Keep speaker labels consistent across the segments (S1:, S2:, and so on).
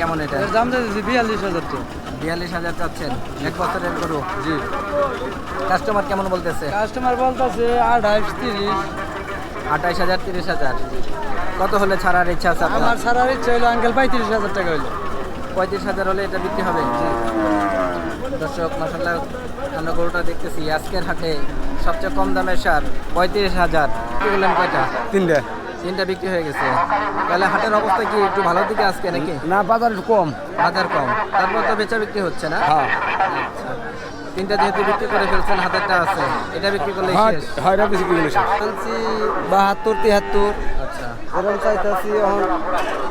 S1: কেমন এটা?
S2: এর দাম দিয়েছি 42,000 টাকা।
S1: 42,000 চাচ্ছেন, এক বছরের গরু। জি। কাস্টমার কেমন বলতেছে?
S2: কাস্টমার বলতেছে 28, 30।
S1: 28,000, 30,000। কত হলে ছাড়ার ইচ্ছা আছে আপনার?
S2: আমার ছাড়ার ইচ্ছা হলো আঙ্কেল 35,000 টাকা হইলো।
S1: 35,000 হলে এটা বিক্রি হবে। দর্শক মাশাআল্লাহ, আমরা গরুটা দেখতেছি আজকের হাটে সবচেয়ে কম দামের সার 35,000। কি বললেন কয়টা? তিনটা বিক্রি হয়ে গেছে। তাহলে হাটের অবস্থা কি একটু ভালো দিকে আজকে নাকি?
S2: না, বাজার কম।
S1: বাজার কম, তারপর তো বেচা বিক্রি হচ্ছে না।
S2: হ্যাঁ,
S1: আচ্ছা, তিনটা যেহেতু বিক্রি করে ফেলছেন, হাতেরটা আছে, এটা বিক্রি করলে শেষ।
S2: হয়রা বেশি কিলো শেষ। আনছি 72, 73।
S1: আচ্ছা,
S2: এরকম চাইতেছি এখন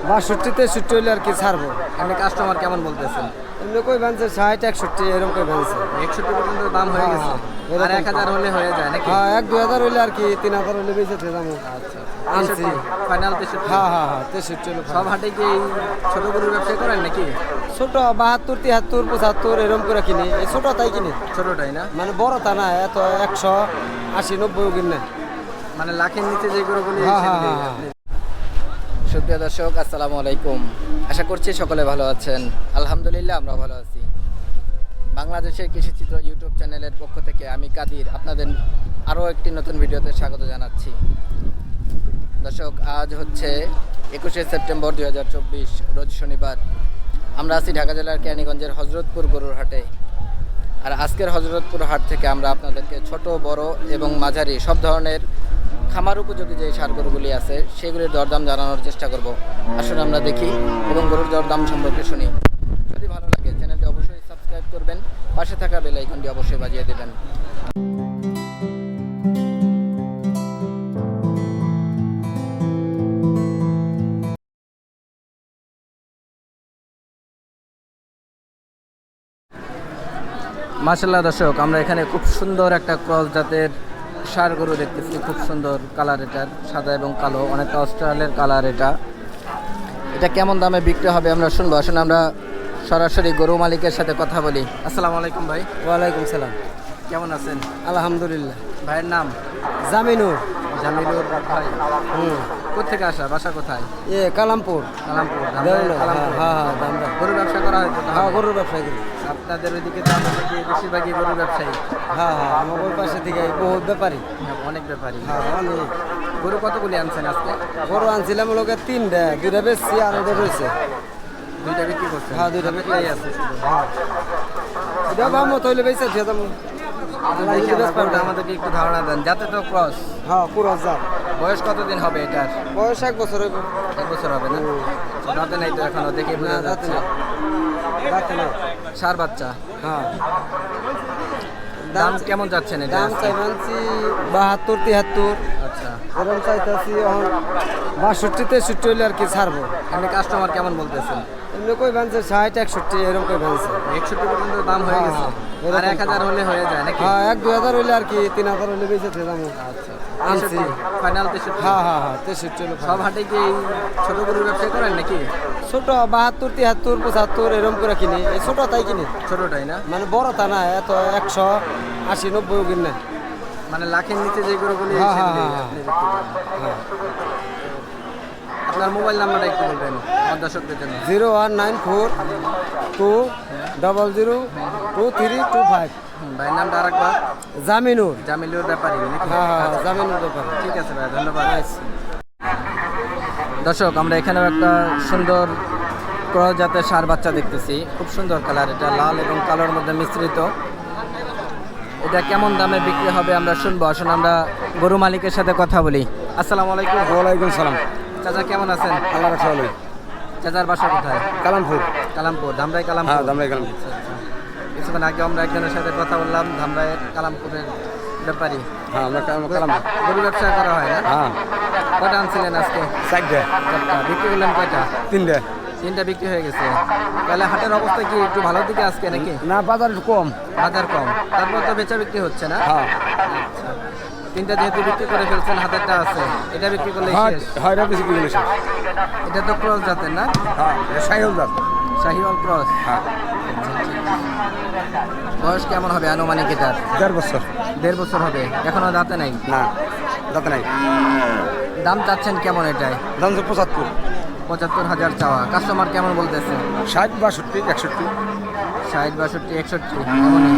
S2: 62, 63 হইলে আর কি ছাড়বো।
S1: এমনি কাস্টমার কেমন বলতেছেন?
S2: এমনি কই বানছে 60, 61 এরকম কই বানছে।
S1: 61 পর্যন্ত দাম হয়ে গেছে।
S2: হ্যাঁ,
S1: আর 1,000 হলে হয়ে যায় নাকি?
S2: হ্যাঁ, 1-2 হইলে আর কি 3,000 হইলে বেঁচে যাবো।
S1: আচ্ছা,
S2: আনছি।
S1: ফাইনাল 63।
S2: হ্যাঁ হ্যাঁ হ্যাঁ, 63 হইলো।
S1: সব হাটে কি এই ছোট গরুর ব্যবসা করেন নাকি?
S2: ছোট 72, 73, 75 এরকম করে কিনি। এই ছোট তাই কিনি,
S1: ছোটটাই না?
S2: মানে বড় তা না, এত 180, 90 কিনে।
S1: মানে লাখের নিচে যে গরুগুলি
S2: হ্যাঁ,
S1: সেগুলি
S2: হ্যাঁ,
S1: আপনি। সুপ্রিয় দর্শক, আসসালামু আলাইকুম। আশা করছি সকলে ভালো আছেন। আলহামদুলিল্লাহ, আমরা ভালো আছি। বাংলাদেশের কৃষিচিত্র ইউটিউব চ্যানেলের পক্ষ থেকে আমি কাদির আপনাদের আরও একটি নতুন ভিডিওতে স্বাগত জানাচ্ছি। দর্শক, আজ হচ্ছে 21শে সেপ্টেম্বর 2024, রোজ শনিবার। আমরা আছি ঢাকা জেলার কেরানীগঞ্জের হযরতপুর গরুর হাটে। আর আজকের হযরতপুর হাট থেকে আমরা আপনাদেরকে ছোট, বড় এবং মাঝারি সব ধরনের খামার উপযোগী যে ষাঁড় গরুগুলি আছে সেগুলির দরদাম জানানোর চেষ্টা করব। আসুন আমরা দেখি এবং গরুর দরদাম সম্পর্কে শুনি। যদি ভালো লাগে চ্যানেলটি অবশ্যই সাবস্ক্রাইব করবেন, পাশে থাকা বেল আইকনটি অবশ্যই বাজিয়ে দেবেন। মাশাআল্লাহ দর্শক, আমরা এখানে খুব সুন্দর একটা ক্রস জাতের ষাঁড় গরু দেখতেছি। খুব সুন্দর কালার, এটার সাদা এবং কালো, অনেকটা অস্ট্রেলিয়ার কালার। এটা কেমন দামে বিক্রি হবে আমরা শুনবো। আসুন আমরা সরাসরি গরু মালিকের সাথে কথা বলি। আসসালামু আলাইকুম ভাই।
S2: ওয়ালাইকুম সালাম।
S1: কেমন আছেন?
S2: আলহামদুলিল্লাহ।
S1: ভাইয়ের নাম?
S2: জামিনুর।
S1: জামিলুর ভাই। কোথেকে আসা, বাসা কোথায়?
S2: কালামপুর।
S1: কালামপুর।
S2: দেউলা।
S1: কালামপুর।
S2: হ্যাঁ হ্যাঁ, দামরা।
S1: গরু ব্যবসা করা হয় তো?
S2: হ্যাঁ, গরুর ব্যবসায়ী করি।
S1: আপনাদের ওইদিকে তো আমরা দেখি বেশিরভাগই গরু ব্যবসায়ী।
S2: হ্যাঁ হ্যাঁ, আমার ওই পাশে থেকে বহুত ব্যাপারী।
S1: অনেক ব্যাপারী।
S2: হ্যাঁ, অনেক।
S1: গরু কতগুলি আনছেন আজকে?
S2: গরু আনছিলাম লোকের 3টা, 2টা বেশি আর ওটা রয়েছে।
S1: 2টা বিক্রি করছেন?
S2: হ্যাঁ, 2টা বিক্রি
S1: এই আছে শুধু।
S2: এটা ভাবমত হইলে বেশি আছে তেমন।
S1: দেখি আমরা আমাদেরকে একটু ধারণা দেন। যাতে তো ক্রস।
S2: হ্যাঁ, পুরো জাত।
S1: বয়স কতদিন হবে এটার?
S2: বয়স 1 বছর হইব।
S1: 1 বছর হবে না? দাঁতে নাই তো এখনো, দেখে বোঝা যাচ্ছে।
S2: দাঁতে না।
S1: ষাঁড় বাচ্চা।
S2: হ্যাঁ।
S1: দাম কেমন যাচ্ছেন এটা?
S2: দাম চাইছি 72, 73।
S1: আচ্ছা,
S2: এরকম চাইতেছি এখন 62, 63 হইলে আর কি ছাড়বো।
S1: এমনি কাস্টমার কেমন বলতেছেন?
S2: এমনি কই বানছে 60, 61 এরকম কই বানছে।
S1: 61 পর্যন্ত দাম হয়ে গেছে।
S2: হ্যাঁ,
S1: আর 1,000 হলে হয়ে যায় নাকি?
S2: হ্যাঁ, 1-2 হইলে আর কি 3,000 হইলে বেঁচে যাবো।
S1: আচ্ছা,
S2: আনছি।
S1: ফাইনাল 63।
S2: হ্যাঁ হ্যাঁ হ্যাঁ, 63 হইলো।
S1: সব হাটে কি এই ছোট গরুর ব্যবসা করেন নাকি?
S2: ছোট 72, 73, 75 এরকম করে কিনি। এই ছোট তাই কিনি,
S1: ছোটটাই না?
S2: মানে বড় তা না, এত 180, 90 কিনে।
S1: মানে লাখের নিচে যে গরুগুলি
S2: হ্যাঁ, হ্যাঁ,
S1: সেগুলি
S2: হ্যাঁ,
S1: আপনি বিক্রি করেন। আপনার মোবাইল নাম্বারটা একটু বলবেন আমার দর্শকদের জন্য।
S2: 0194 2 00 2325।
S1: ভাইয়ের নামটা আরেকবার?
S2: জামিনুর।
S1: জামিলুর ব্যাপারী নাকি?
S2: হ্যাঁ হ্যাঁ, জামিনুর ব্যাপার।
S1: ঠিক আছে ভাই, ধন্যবাদ। দর্শক, আমরা এখানেও একটা সুন্দর ক্রস জাতের ষাঁড় বাচ্চা দেখতেছি। খুব সুন্দর কালার, এটা লাল এবং কালোর মধ্যে মিশ্রিত। এটা কেমন দামে বিক্রি হবে আমরা শুনবো। আসুন আমরা গরু মালিকের সাথে কথা বলি। আসসালামু আলাইকুম।
S2: ওয়ালাইকুম সালাম।
S1: চাচা কেমন আছেন?
S2: আল্লাহ রাখা ভালো।
S1: চাচার বাসা কোথায়?
S2: কালামপুর।
S1: কালামপুর, ধামরাই কালামপুর।
S2: হ্যাঁ, দামরাই কালামপুর।
S1: আচ্ছা, আচ্ছা। কিছুক্ষণ আগে আমরা একজনের সাথে কথা বললাম, ধামরাই কালামপুরের ব্যাপারী।
S2: হ্যাঁ, আমরা কালামপুর।
S1: গরু ব্যবসা করা হয় না?
S2: হ্যাঁ।
S1: কয়টা আনছিলেন আজকে?
S2: 4টা।
S1: চারটা বিক্রি করলেন কয়টা?
S2: 3টা।
S1: 3টা বিক্রি হয়ে গেছে। তাহলে হাটের অবস্থা কি একটু ভালো দিকে আজকে নাকি?
S2: না, বাজার কম।
S1: বাজার কম, তারপর তো বেচা বিক্রি হচ্ছে না।
S2: হ্যাঁ।
S1: আচ্ছা, 3টা যেহেতু বিক্রি করে ফেলছেন, হাতেরটা আছে, এটা বিক্রি করলে শেষ।
S2: হয়রা বেশি কিলো শেষ।
S1: এটা তো ক্রস জাতের না?
S2: হ্যাঁ, এটা সাইহল জাত।
S1: শাহিওয়াল ক্রস।
S2: হ্যাঁ।
S1: বয়স কেমন হবে আনুমানিক এটার?
S2: 1.5 বছর।
S1: 1.5 বছর হবে, এখনো দাঁতে নাই।
S2: না, দাঁতে নাই।
S1: দাম চাচ্ছেন কেমন এটাই?
S2: দাম তো 75।
S1: 75,000 চাওয়া, কাস্টমার কেমন বলতেছে?
S2: 60 62 61
S1: 60 62 61 এমনই।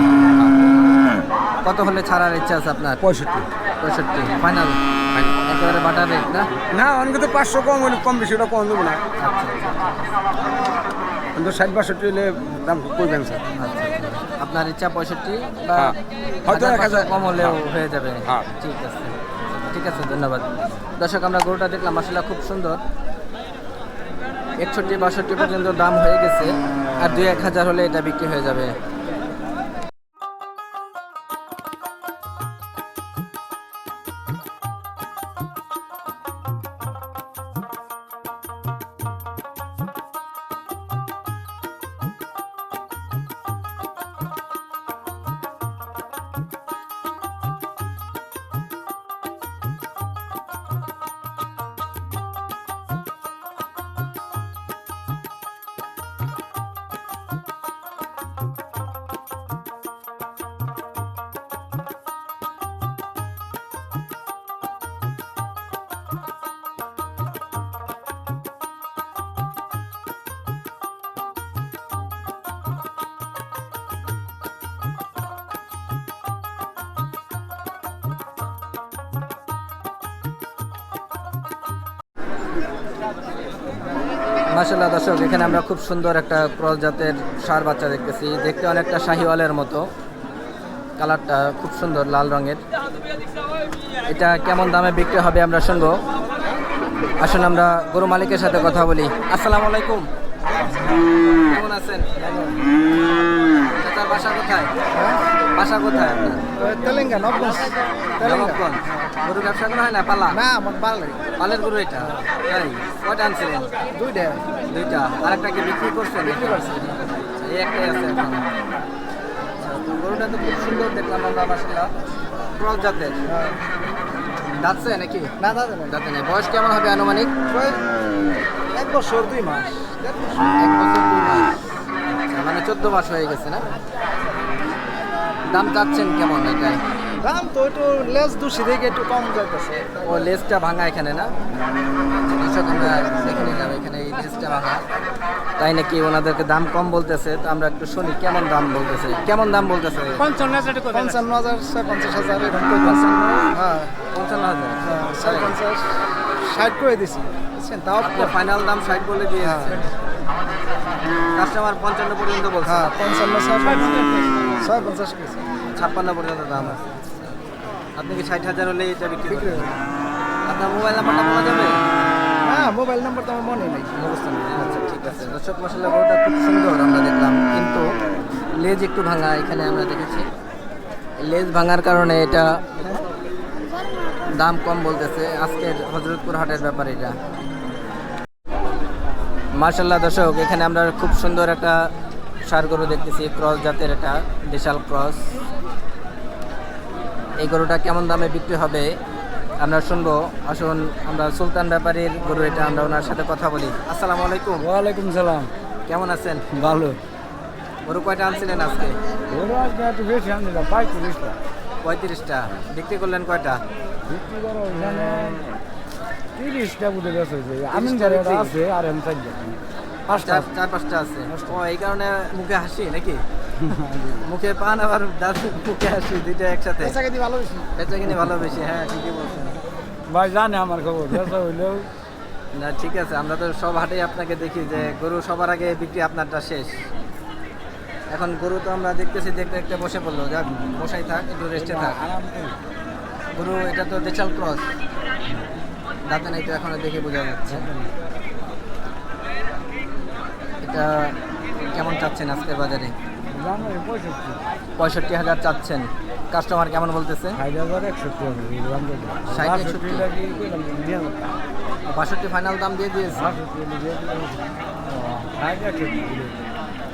S1: কত হলে ছাড়ার ইচ্ছা আছে আপনার?
S2: 65
S1: 65 ফাইনাল, একেবারে বাটার রেট না?
S2: না অনেকে তো 500 কম হলে কম বেশি ওটা কম দেবো না,
S1: আচ্ছা
S2: কিন্তু 60 62 হলে দাম করবেন স্যার।
S1: আচ্ছা। আপনার ইচ্ছা 65 বা
S2: হ্যাঁ। হয়তো
S1: 1,000 কম হলেও
S2: হ্যাঁ।
S1: হয়ে যাবে।
S2: হ্যাঁ।
S1: ঠিক আছে, ঠিক আছে, ধন্যবাদ। দর্শক, আমরা গরুটা দেখলাম, আসলে খুব সুন্দর। 61 62 পর্যন্ত দাম হয়ে গেছে, আর 2-1,000 হলে এটা বিক্রি হয়ে যাবে। মাশাআল্লাহ দর্শক, এখানে আমরা খুব সুন্দর একটা ক্রস জাতের ষাঁড় বাচ্চা দেখতেছি। দেখতে অনেকটা শাহিওয়ালের মতো, কালারটা খুব সুন্দর লাল রঙের। এটা কেমন দামে বিক্রি হবে আমরা শুনবো। আসুন আমরা গরু মালিকের সাথে কথা বলি। আসসালামু আলাইকুম, কেমন আছেন? চাচার বাসা কোথায়? বাসা কোথায় আপনার?
S2: তেলেঙ্গানা
S1: নবাবগঞ্জ। গরু ব্যবসা করা হয় না? পালা
S2: না আমার ভালো লাগে
S1: পালের গরু এটা? তাই, কয়টা আনছিলেন? দুইটা। আরেকটা কি বিক্রি করছেন? বিক্রি করছেন। এই একটাই আছে এখন। আচ্ছা, তো গরুটা তো খুব সুন্দর দেখলাম আমরা, মাশাআল্লাহ ক্রস জাতের। দাঁতছে নাকি?
S2: না দাদা না
S1: দাঁতে নেই। বয়স কেমন হবে আনুমানিক?
S2: 1 বছর 2 মাস
S1: 1 বছর 2 মাস। আচ্ছা, মানে 14 মাস হয়ে গেছে না? দাম চাচ্ছেন কেমন এটাই?
S2: দাম তো একটু লেস দুশি থেকে একটু কম যাইতেছে।
S1: ও লেজটা ভাঙা এখানে না? দর্শক, আমরা দেখে নিলাম এখানে এই লেজটা ভাঙা। তাই নাকি? ওনাদেরকে দাম কম বলতেছে, তো আমরা একটু শুনি কেমন দাম বলতেছে। কেমন দাম বলতেছে?
S2: 55,000 50,000 এরকম করে দিয়েছে। হ্যাঁ
S1: 55,000।
S2: 50 60 করে দিছি, বুঝছেন? তাও
S1: ফাইনাল দাম 60 বলে দিয়েছে। কাস্টমার 55 পর্যন্ত বলছে।
S2: হ্যাঁ 55 56 কেজি
S1: 56 পর্যন্ত দাম আছে। আপনি কি 60,000 হলে এটা বিক্রি
S2: বিক্রি
S1: করবেন?
S2: হবে।
S1: আপনার মোবাইল নাম্বারটা বলা যাবে?
S2: হ্যাঁ মোবাইল নাম্বার তো আমার মনে নেই।
S1: মুখস্থ নেই। আচ্ছা, ঠিক আছে। দর্শক, মশলা গরুটা খুব সুন্দর আমরা দেখলাম, কিন্তু লেজ একটু ভাঙা এখানে আমরা দেখেছি। লেজ ভাঙার কারণে এটা দাম কম বলতেছে। আজকের হযরতপুর হাটের ব্যাপার এটা। মাশাআল্লাহ দর্শক, এখানে আমরা খুব সুন্দর একটা ষাঁড় গরু দেখতেছি, ক্রস জাতের, এটা দেশাল ক্রস। এই গরুটা কেমন দামে বিক্রি হবে আমরা শুনবো। আসুন আমরা সুলতান ব্যাপারীর গরু এটা, আমরা ওনার সাথে কথা বলি। আসসালামু আলাইকুম।
S2: ওয়ালাইকুম সালাম।
S1: কেমন আছেন?
S2: ভালো।
S1: গরু কয়টা আনছিলেন আজকে?
S2: ওরা আজকে একটু বেশি আনছিলাম 35টা।
S1: 35টা। বিক্রি করলেন কয়টা?
S2: বিক্রি করা ওখানে 30টা বুঝে গেছে। আমিন যারা আছে আর এম সাইড 5টা
S1: 4-5টা আছে। ও, এই কারণে মুখে হাসি নাকি? মুখে পান আবার মুখে হাসি, দুইটা একসাথে।
S2: ভালো বেশি
S1: বেচা কিনে ভালো বেশি। হ্যাঁ, ঠিকই বলছেন।
S2: ভাই জানে আমার খবর বেচা হইলেও।
S1: না, ঠিক আছে, আমরা তো সব হাটেই আপনাকে দেখি যে গরু সবার আগে বিক্রি, আপনারটা শেষ। এখন গরু তো আমরা দেখতেছি, দেখতে দেখতে বসে পড়লো। যাক, বসাই থাক, একটু রেস্টে থাক। গরু এটা তো দেশাল ক্রস, দাঁতে নাই তো এখনো, দেখে বোঝা যাচ্ছে। এটা কেমন চাচ্ছেন আজকের বাজারে? 65,000 চাচ্ছেন। কাস্টমার কেমন বলতেছে? 62 ফাইনাল দাম দিয়ে দিয়েছে।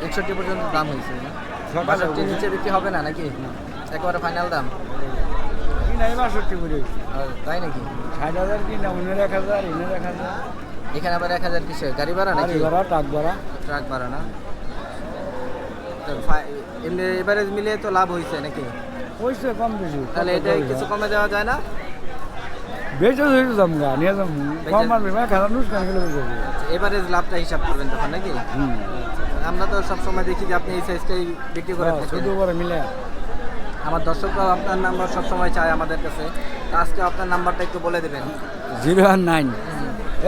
S1: 61 পর্যন্ত দাম হয়েছে। 62 নিচে বিক্রি হবে না নাকি? একেবারে ফাইনাল দাম। তাই নাকি?
S2: 60,000 কিনা 1,000 1,000
S1: এখানে আবার 1,000 কিসে? গাড়ি ভাড়া নাকি?
S2: ট্রাক ভাড়া।
S1: ট্রাক ভাড়া না? তো এমনি এভারেজ মিলিয়ে তো লাভ হয়েছে নাকি?
S2: হয়েছে কম বেশি।
S1: তাহলে এটা কিছু কমে দেওয়া যায় না?
S2: বেঁচে হয়েছে জমগা নিয়ে যাম কম মারবে না খেলা নুসকান গেলে বেঁচে যাবে।
S1: এভারেজ লাভটা হিসাব করবেন তখন নাকি? আমরা তো সবসময় দেখি যে আপনি এই সাইজটাই বিক্রি করে থাকেন।
S2: ছোট বড় মিলে
S1: আমার দর্শকরাও আপনার নাম্বার সবসময় চায় আমাদের কাছে। তা আজকে আপনার নাম্বারটা একটু বলে দেবেন।
S2: 019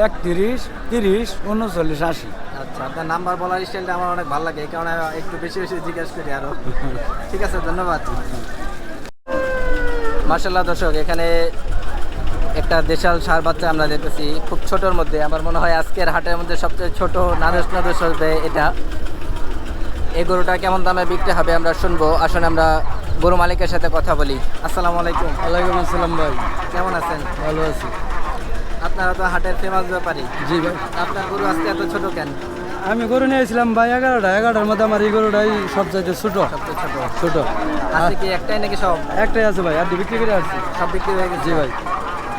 S2: 31 30 39 80।
S1: আচ্ছা, আপনার নাম্বার বলার স্টাইলটা আমার অনেক ভালো লাগে, এই কারণে একটু বেশি বেশি জিজ্ঞাসা করি আরও। ঠিক আছে, ধন্যবাদ। মার্শাল্লাহ দর্শক, এখানে একটা দেশাল ষাঁড় বাচ্চা আমরা দেখতেছি, খুব ছোটোর মধ্যে। আমার মনে হয় আজকের হাটের মধ্যে সবচেয়ে ছোট নাদুস নাদুস হবে এটা। এই গরুটা কেমন দামে বিক্রি হবে আমরা শুনবো। আসলে আমরা গরু মালিকের সাথে কথা বলি। আসসালামু আলাইকুম।
S2: ওয়ালাইকুম আসসালাম ভাই,
S1: কেমন আছেন?
S2: ভালো আছি।
S1: আপনারা তো হাটের ফেমাস ব্যাপারী,
S2: জি ভাই,
S1: আপনার গরু আজকে এত ছোট কেন?
S2: আমি গরু নিয়েছিলাম ভাই 11টার মধ্যে আমার এই গরুটাই সবচাইতে ছোট।
S1: সবচেয়ে ছোট
S2: ছোট
S1: আজকে কি একটাই নাকি সব?
S2: একটাই আছে ভাই, আর বিক্রি করে আসছি।
S1: সব বিক্রি হয়ে গেছে?
S2: জি ভাই।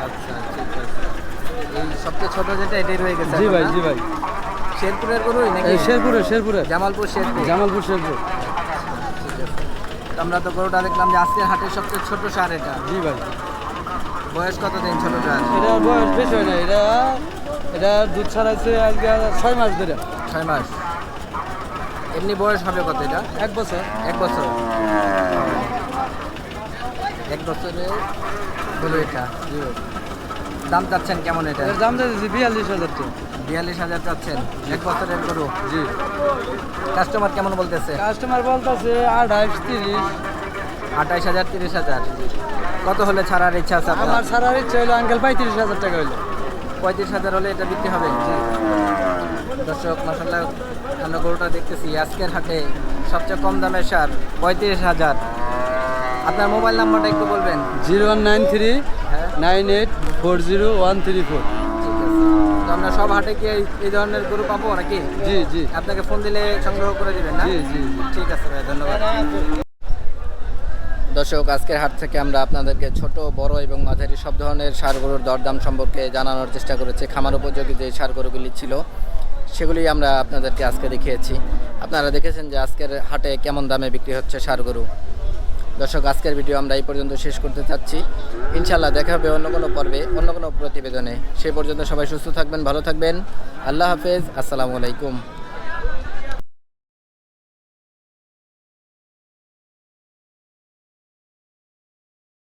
S1: আচ্ছা, ঠিক আছে। এই সবচেয়ে ছোট যেটা এটাই রয়ে গেছে?
S2: জি
S1: এখন
S2: ভাই,
S1: না?
S2: জি ভাই।
S1: শেরপুরের গরুই নাকি?
S2: এই শেরপুরে
S1: জামালপুর শেরপুর।
S2: জামালপুর শেরপুর।
S1: আমরা তো গরুটা দেখলাম যে আজকের হাটের সবচেয়ে ছোট সার এটা।
S2: জি ভাই।
S1: বয়স কতদিন ছোটটা?
S2: এটা বয়স বেশি হয় না, এটা দুধ ছাড়াইছে আজকে 6 মাস ধরে।
S1: 6 মাস। এমনি বয়স হবে কত এটা?
S2: 1 বছর।
S1: 1 বছর। 1 বছরে গরু এটা।
S2: জি ভাই।
S1: দাম চাচ্ছেন কেমন এটা?
S2: এর দাম দিয়েছি 42,000 টাকা।
S1: 42,000 চাচ্ছেন 1 বছরের গরু?
S2: জি।
S1: কাস্টমার কেমন বলতেছে?
S2: কাস্টমার বলতেছে 28, 30।
S1: 28,000, 30,000। কত হলে ছাড়ার ইচ্ছা আছে আপনার?
S2: আমার ছাড়ার ইচ্ছা হলো আঙ্কেল 35,000 টাকা হইলো।
S1: 35,000 হলে এটা বিক্রি হবে? দর্শক, মাশাআল্লাহ আমরা গরুটা দেখতেছি আজকের হাটে সবচেয়ে কম দামের সার 35,000। আপনার মোবাইল নাম্বারটা একটু বলবেন?
S2: 0193
S1: হ্যাঁ,
S2: 9840 134।
S1: ঠিক আছে। তো আমরা সব হাটে কি এই ধরনের গরু পাবো নাকি?
S2: জি জি
S1: আপনাকে ফোন দিলে সংগ্রহ করে দিবেন না?
S2: জি জি জি।
S1: ঠিক আছে ভাই, ধন্যবাদ। দর্শক, আজকের হাট থেকে আমরা আপনাদেরকে ছোট, বড় এবং মাঝারি সব ধরনের ষাঁড় গরুর দরদাম সম্পর্কে জানানোর চেষ্টা করেছি। খামার উপযোগী যে ষাঁড় গরুগুলি ছিল সেগুলি আমরা আপনাদেরকে আজকে দেখিয়েছি। আপনারা দেখেছেন যে আজকের হাটে কেমন দামে বিক্রি হচ্ছে ষাঁড় গরু। দর্শক, আজকের ভিডিও আমরা এই পর্যন্ত শেষ করতে চাচ্ছি। ইনশাআল্লাহ দেখা হবে অন্য কোনো পর্বে, অন্য কোনো প্রতিবেদনে। সেই পর্যন্ত সবাই সুস্থ থাকবেন, ভালো থাকবেন। আল্লাহ হাফেজ, আসসালামু আলাইকুম।